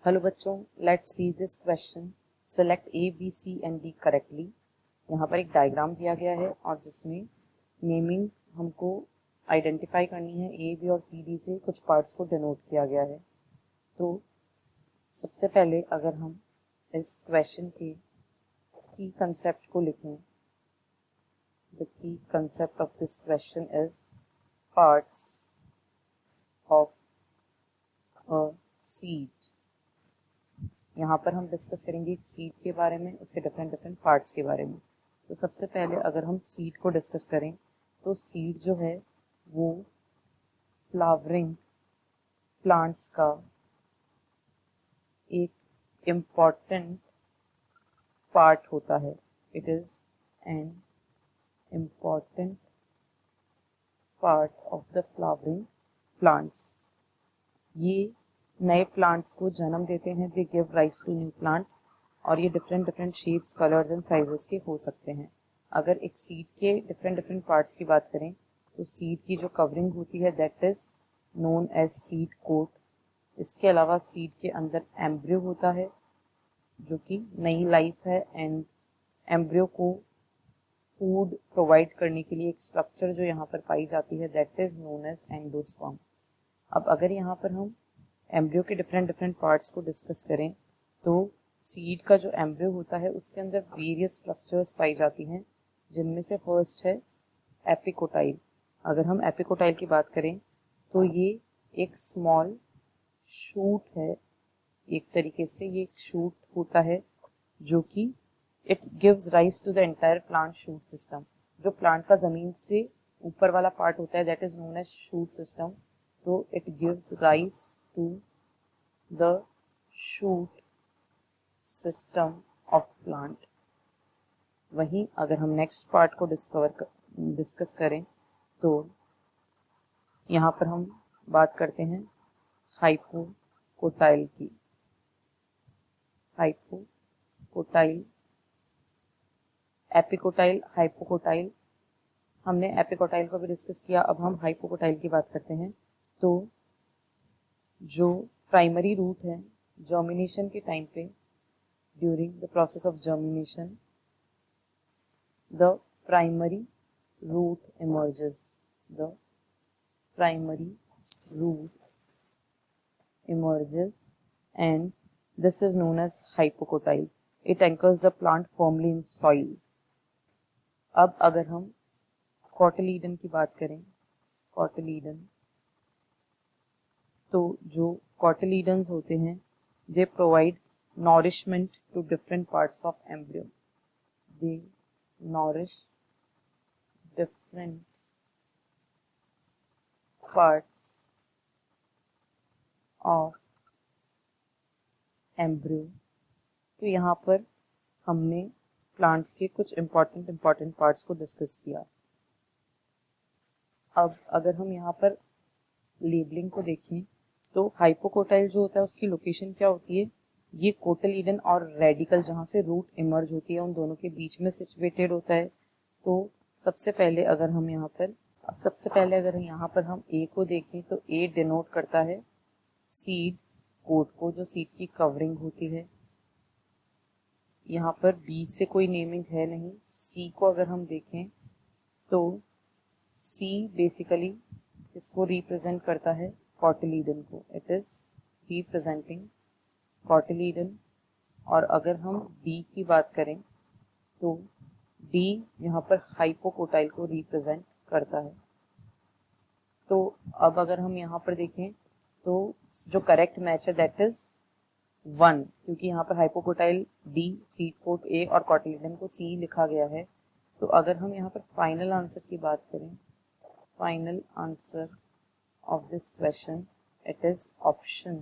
Hello बच्चों, let's see this question. Select A B C and D correctly. यहाँ पर एक डायग्राम दिया गया है और जिसमें नेमिंग हमको आइडेंटिफाई करनी है। ए बी और सी डी से कुछ पार्ट्स को डिनोट किया गया है। तो सबसे पहले अगर हम इस क्वेश्चन के की कंसेप्ट को लिखें, the key concept of this question is parts of a seed. यहाँ पर हम डिस्कस करेंगे एक सीड के बारे में, उसके डिफरेंट पार्ट्स के बारे में। तो सबसे पहले अगर हम सीड को डिस्कस करें तो सीड जो है वो फ्लावरिंग प्लांट्स का एक इम्पॉर्टेंट पार्ट होता है। It is an important part of the flowering plants. ये नए प्लांट्स को जन्म देते हैं, they give rise to new plant, और ये different shapes, colours and sizes के हो सकते हैं। अगर एक सीड के डिफरेंट पार्ट्स की बात करें तो सीड की जो कवरिंग होती है that is known as seed coat. इसके अलावा सीड के अंदर एम्ब्रियो होता है जो कि नई लाइफ है, एंड एम्ब्रियो को फूड प्रोवाइड करने के लिए एक स्ट्रक्चर जो यहाँ पर पाई जाती है that is known as endosperm. अब अगर यहाँ पर हम एम्ब्रियो के डिफरेंट पार्ट्स को डिस्कस करें तो सीड का जो एम्ब्रियो होता है उसके अंदर वेरियस स्ट्रक्चर्स पाई जाती हैं, जिनमें से फर्स्ट है एपिकोटाइल। अगर हम एपिकोटाइल की बात करें तो ये एक स्मॉल शूट है, एक तरीके से ये एक शूट होता है जो कि it gives rise to the entire plant shoot system. जो प्लांट का जमीन से ऊपर वाला पार्ट होता है that is known as shoot system. तो it gives rise to the shoot system of plant. वहीं अगर हम नेक्स्ट पार्ट को डिस्कस करें तो यहाँ पर हम बात करते हैं हाइपोकोटाइल की। Hypocotyl, epicotyl, hypocotyl. हमने एपिकोटाइल को भी डिस्कस किया, अब हम हाइपोकोटाइल की बात करते हैं। तो जो प्राइमरी रूट है, जर्मिनेशन के टाइम पे, during the process of germination the primary root emerges. The primary root emerges and this is known as hypocotyle. It anchors the plant firmly in soil. अब अगर हम कॉटिलीडन की बात करें, cotyledon, तो जो कॉटिलीडन्स होते हैं they provide nourishment to different parts of embryo. They nourish different parts of embryo. तो यहाँ पर हमने प्लांट्स के कुछ इम्पॉर्टेंट पार्ट्स को डिस्कस किया। अब अगर हम यहाँ पर लेबलिंग को देखें तो हाइपोकोटाइल जो होता है उसकी लोकेशन क्या होती है, ये कोटिलीडन और रेडिकल जहाँ से रूट इमर्ज होती है उन दोनों के बीच में सिचुएटेड होता है। तो सबसे पहले अगर हम यहाँ पर हम ए को देखें तो ए डिनोट करता है सीड कोट को, जो सीड की कवरिंग होती है। यहाँ पर बी से कोई नेमिंग है नहीं। सी को अगर हम देखें तो सी बेसिकली इसको रिप्रेजेंट करता है कॉटिलीडन को, इट इज रिप्रेजेंटिंग कॉटिलीडन। और अगर हम डी की बात करें तो डी यहाँ पर हाइपोकोटाइल को रिप्रेजेंट करता है। तो अब अगर हम यहाँ पर देखें तो जो करेक्ट मैच है दैट इज 1, क्योंकि यहाँ पर hypocotyl D, seed cot A और कॉटिलीडन को सी लिखा गया है। तो अगर हम यहाँ पर फाइनल आंसर की बात करें, final answer of this question, it is option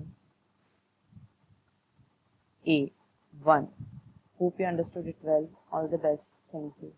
A, 1. Hope you understood it well. All the best. Thank you.